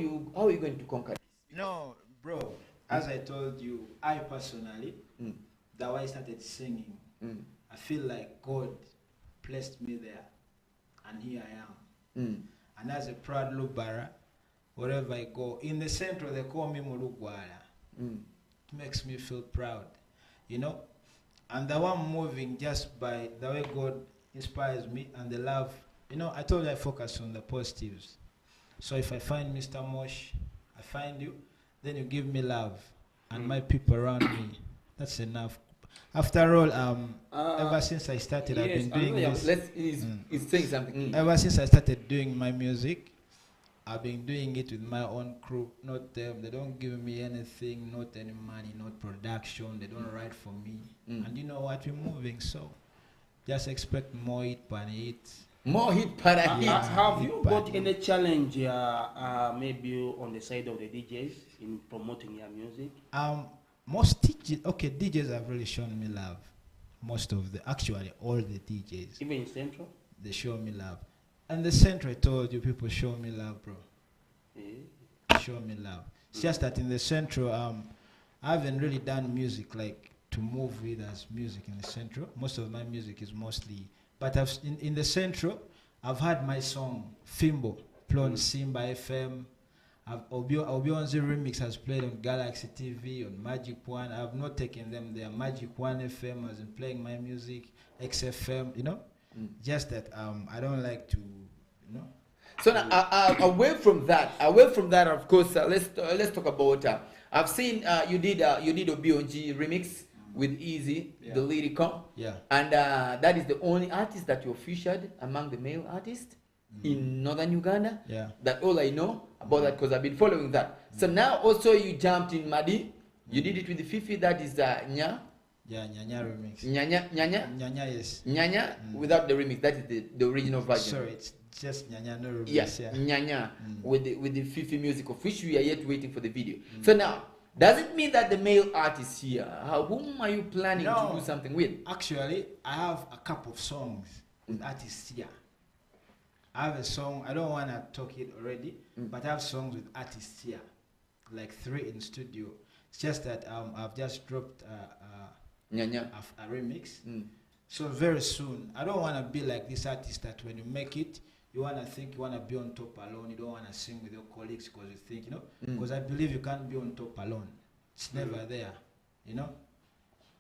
you going to conquer this? No, bro. As I told you, I personally, that way I started singing. I feel like God placed me there, and here I am. And as a proud Lubara, wherever I go, in the center they call me Mulugwala. It makes me feel proud, you know. And the one moving just by the way God inspires me and the love. You know, I told you I focus on the positives. So if I find Mr. Mosh, I find you, then you give me love and my people around me. That's enough. After all, ever since I started, I've been doing this. He's saying something. Ever since I started doing my music, I've been doing it with my own crew, not them. They don't give me anything, not any money, not production. They don't write for me. And you know what? We're moving, so just expect more hit per hit. More hit per hit. Have you got any challenge maybe on the side of the DJs in promoting your music? Most DJs have really shown me love. Actually all the DJs. Even in Central? They show me love. And the Central, I told you, people show me love, bro. Show me love. It's just that in the Central, I haven't really done music like to move with as music in the Central. Most of my music is mostly, but in the Central, I've had my song Fimbo played on Simba FM. Obion's remix has played on Galaxy TV, on Magic One. I've not taken them there. Magic One FM has been playing my music, XFM, you know. Just that I don't like to, you know. So now, away from that, of course, let's talk about. I've seen you did Obionji remix with Easy, the lyrical. Yeah. And that is the only artist that you featured among the male artists in northern Uganda. Yeah. That all I know about that because I've been following that. So now also you jumped in Madi. You did it with the Fifi. That is Nya. Yeah, Nyanya remix. Nyanya. Nyanya, yes. Nyanya without the remix. That is the original version. Sorry, it's just Nyanya, no remix. Yes, Yeah. Nyanya with the Fifi music, of which we are yet waiting for the video. So now, does it mean that the male artists here, whom are you planning to do something with? Actually, I have a couple of songs with artists here. I have a song, I don't want to talk it already, but I have songs with artists here, like 3 in studio. It's just that I've just dropped a remix. So very soon, I don't want to be like this artist that when you make it, you want to think you want to be on top alone. You don't want to sing with your colleagues because you think, you know, because I believe you can't be on top alone. It's never there, you know.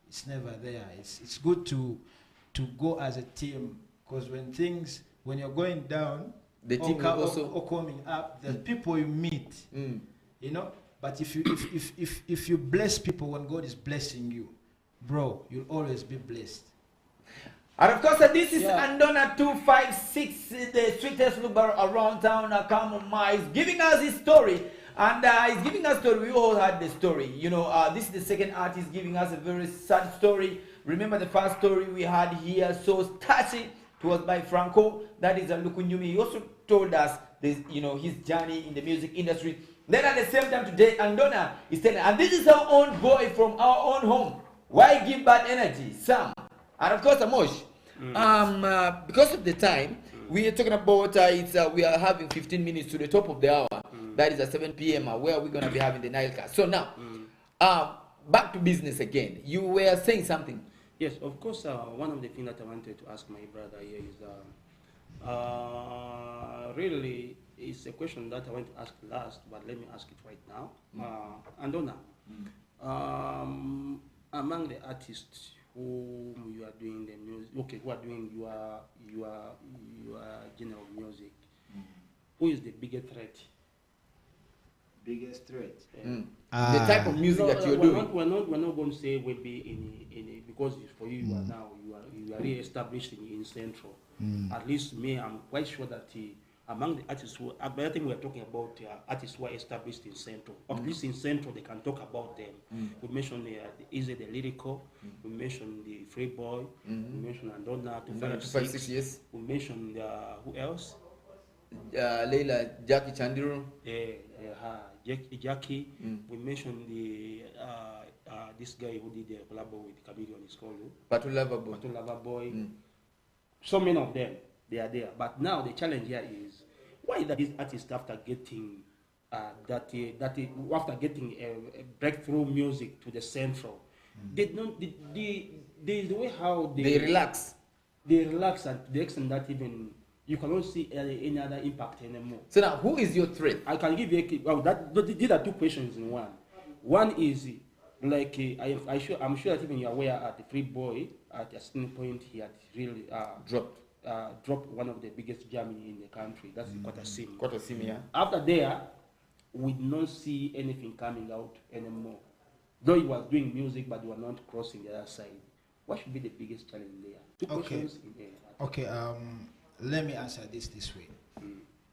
It's never there. It's good to go as a team because when you're going down, the team or coming up, the people you meet, you know. But if you bless people when God is blessing you, bro, you'll always be blessed. And of course, this is Andona 256, the sweetest lubar around town, Akamuma, is giving us his story. And he's giving us story. We all had the story. You know, this is the second artist giving us a very sad story. Remember the first story we had here, so touching. It was by Franco. That is a Lukunyumi. He also told us this, you know, his journey in the music industry. Then at the same time today, Andona is telling, and this is our own boy from our own home. Why give bad energy? Sam. And of course, Amosh. Because of the time, we are talking about we are having 15 minutes to the top of the hour. That is at 7 p.m. Where we're gonna be having the Nilecast. So now, back to business again. You were saying something. Yes, of course. One of the things that I wanted to ask my brother here is really it's a question that I want to ask last, but let me ask it right now. Andona, among the artists whom you are doing the music, okay, who are doing your general music, who is the biggest threat? Biggest threat. The type of music that you're doing. We're not going to say will be in because for you are now you are re-established in Central. At least me, I'm quite sure that among the artists who, I think we're talking about artists who are established in Central. At least in Central, they can talk about them. We mentioned the Easy, the lyrical. We mentioned the Free Boy. We mentioned Andona 256. Yes. We mentioned who else? Leila, Jackie Chandiru. Jackie. We mentioned the this guy who did the collab with Chameleon, is called Patulava Boy. So many of them, they are there. But now the challenge here is why that these artists after getting after getting a breakthrough music to the Central, they don't the way how they relax. They relax and to the extent that even you cannot see any other impact anymore. So now, who is your threat? I can give you these are two questions in one. One is like I'm sure that even you're aware at the Free Boy at a certain point he had really dropped one of the biggest jam in the country. That's the Kotasim. Yeah. After there, we don't see anything coming out anymore. Though he was doing music, but we were not crossing the other side. What should be the biggest challenge there? Two questions in there. Okay. Let me answer this way.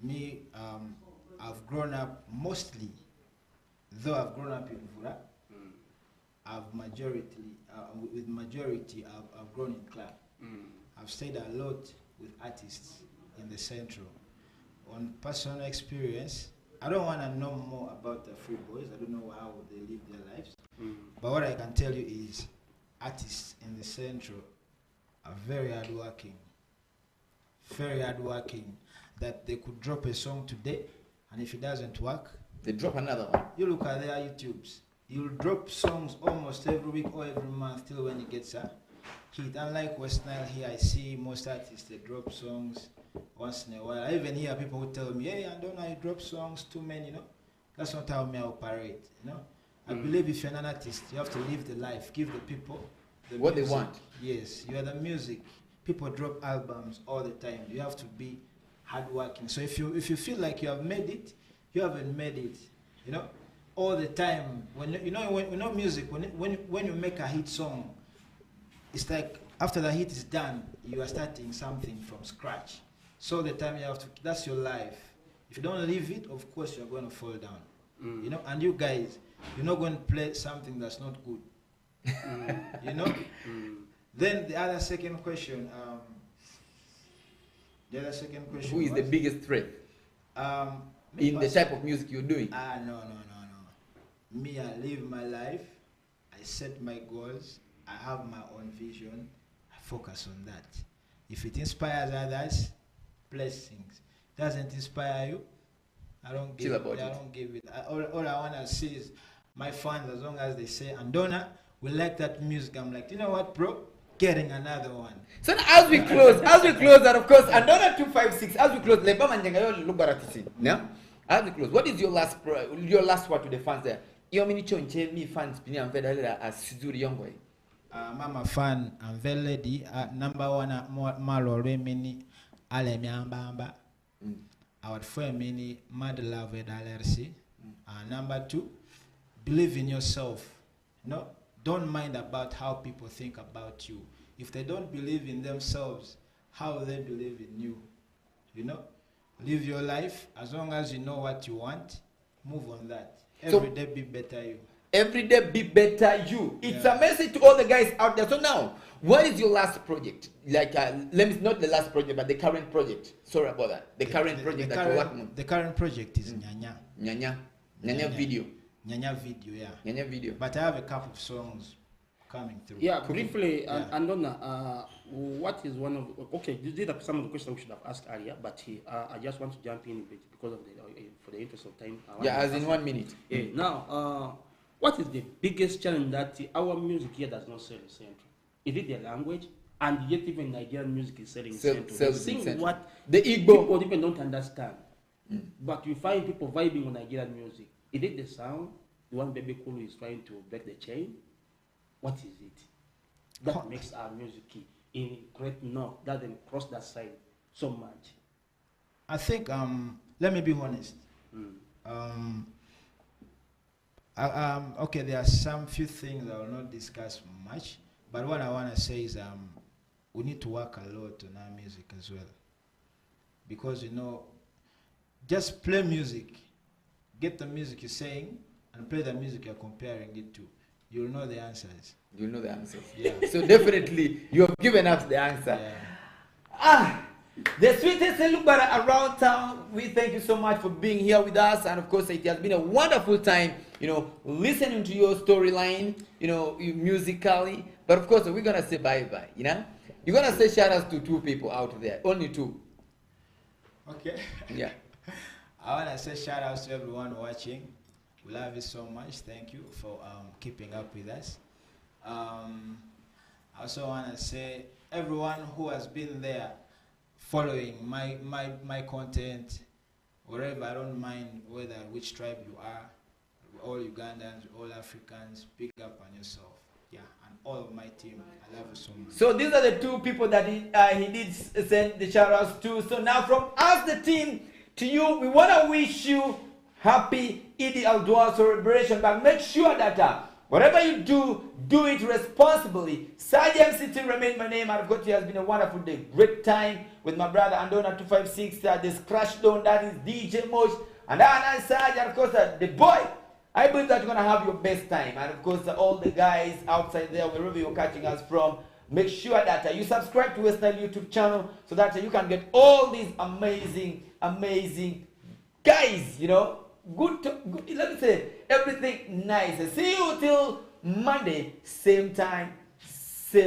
Me, I've grown up mostly, though I've grown up in Vura, I've grown in club. I've stayed a lot with artists in the Central. On personal experience, I don't want to know more about the Free Boys. I don't know how they live their lives. But what I can tell you is artists in the Central are very hardworking. Very hardworking, that they could drop a song today, and if it doesn't work, they drop another one. You look at their YouTubes, He'll drop songs almost every week or every month till when he gets a hit. Unlike West Nile here, I see most artists they drop songs once in a while. I even hear people who tell me, hey, I don't know, you drop songs too many, That's not how me I operate, I believe if you're an artist, you have to live the life, give the people what music. they want. Yes, you are the music. People drop albums all the time. You have to be hardworking. So if you feel like you have made it, you haven't made it, all the time. When music, when you make a hit song, it's like after the hit is done, you are starting something from scratch. So the time you have to, that's your life. If you don't live it, of course you're going to fall down. And you guys, you're not going to play something that's not good. Then the other second question. Who is the biggest threat in the type of music you're doing? No. Me, I live my life. I set my goals. I have my own vision. I focus on that. If it inspires others, blessings. Doesn't inspire you, I don't give it. All I want to see is my fans, as long as they say, Andona, we like that music. I'm like, you know what, bro? Getting another one. So as we close, and of course, Andona 256, as we close, as we close, what is your last word to the fans there? Me fans, Mama fan, I'm very lady. Number one, Malo Remini, Alemiambamba. Our family, mad love with LRC. Number two, believe in yourself. Don't mind about how people think about you. If they don't believe in themselves, how will they believe in you? Live your life. As long as you know what you want, move on that. Every day be better you. Every day be better you. It's a message to all the guys out there. So now, what is your last project? Not the last project, but the current project. Sorry about that. The current project that you're working on. The current project is Nyanya. Nyanya video. Nyanya video, yeah. Nyanya video. But I have a couple of songs coming through. Yeah, briefly, Andona, what is one of... Okay, these are some of the questions we should have asked earlier, but I just want to jump in a bit because of for the interest of time. As in 1 minute. Yeah, now, what is the biggest challenge that our music here does not sell in Central? Is it the language? And yet even Nigerian music is selling in Central. Sing what the Igbo people even don't understand. But you find people vibing on Nigerian music. Is it the sound? The one Baby Kulu is trying to break the chain? What is it that makes our music in Great North doesn't cross that side so much? I think, let me be honest. Okay, there are some few things I will not discuss much, but what I want to say is we need to work a lot on our music as well. Because, just play music, get the music you're saying, and play the music you're comparing it to. You'll know the answers. You'll know the answers. Yeah. So definitely, you have given us the answer. Yeah. The sweetest Lubara around town, we thank you so much for being here with us. And of course, it has been a wonderful time, listening to your storyline, musically. But of course, we're going to say bye-bye, You're going to say shout-outs to 2 people out there. Only 2. Okay. Yeah. I want to say shout-outs to everyone watching. We love you so much. Thank you for keeping up with us. I also want to say everyone who has been there following my content, wherever, I don't mind which tribe you are, all Ugandans, all Africans, pick up on yourself. Yeah, and all of my team, I love you so much. So these are the 2 people that he did send the shout-outs to. So now from us, the team, to you, we want to wish you happy Eid al-Adha celebration, but make sure that whatever you do it responsibly. 6thJun City remain my name, and of course it has been a wonderful day. Great time with my brother Andona 256, this crash down, that is DJ Mosh, and I 6thJun, and of course the boy. I believe that you're going to have your best time, and of course all the guys outside there, wherever you're catching us from, make sure that you subscribe to West Nile YouTube channel so that you can get all these amazing guys, good, let me say, everything nice. See you till Monday, same time,